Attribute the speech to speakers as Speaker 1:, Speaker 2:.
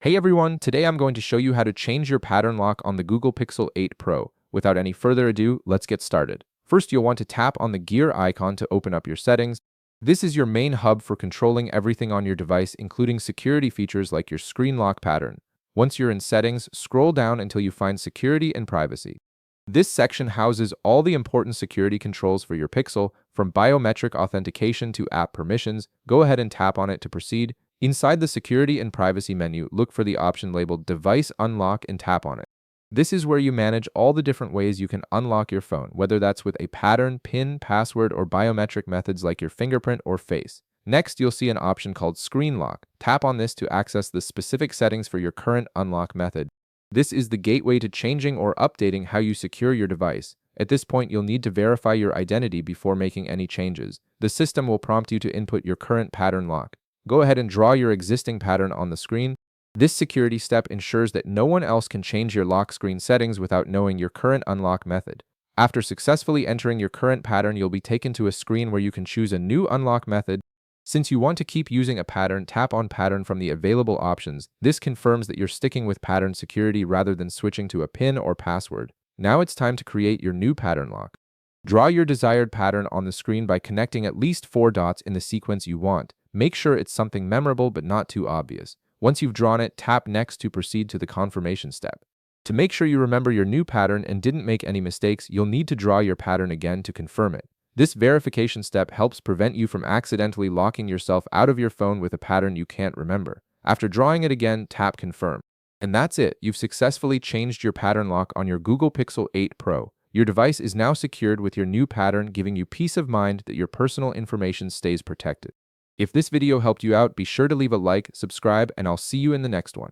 Speaker 1: Hey everyone, today I'm going to show you how to change your pattern lock on the Google Pixel 8 Pro. Without any further ado, let's get started. First, you'll want to tap on the gear icon to open up your settings. This is your main hub for controlling everything on your device, including security features like your screen lock pattern. Once you're in settings, scroll down until you find security and privacy. This section houses all the important security controls for your Pixel, from biometric authentication to app permissions. Go ahead and tap on it to proceed. Inside the Security and Privacy menu, look for the option labeled Device Unlock and tap on it. This is where you manage all the different ways you can unlock your phone, whether that's with a pattern, PIN, password, or biometric methods like your fingerprint or face. Next, you'll see an option called Screen Lock. Tap on this to access the specific settings for your current unlock method. This is the gateway to changing or updating how you secure your device. At this point, you'll need to verify your identity before making any changes. The system will prompt you to input your current pattern lock. Go ahead and draw your existing pattern on the screen. This security step ensures that no one else can change your lock screen settings without knowing your current unlock method. After successfully entering your current pattern, you'll be taken to a screen where you can choose a new unlock method. Since you want to keep using a pattern, tap on Pattern from the available options. This confirms that you're sticking with pattern security rather than switching to a PIN or password. Now it's time to create your new pattern lock. Draw your desired pattern on the screen by connecting at least 4 dots in the sequence you want. Make sure it's something memorable but not too obvious. Once you've drawn it, tap Next to proceed to the confirmation step. To make sure you remember your new pattern and didn't make any mistakes, you'll need to draw your pattern again to confirm it. This verification step helps prevent you from accidentally locking yourself out of your phone with a pattern you can't remember. After drawing it again, tap Confirm. And that's it. You've successfully changed your pattern lock on your Google Pixel 8 Pro. Your device is now secured with your new pattern, giving you peace of mind that your personal information stays protected. If this video helped you out, be sure to leave a like, subscribe, and I'll see you in the next one.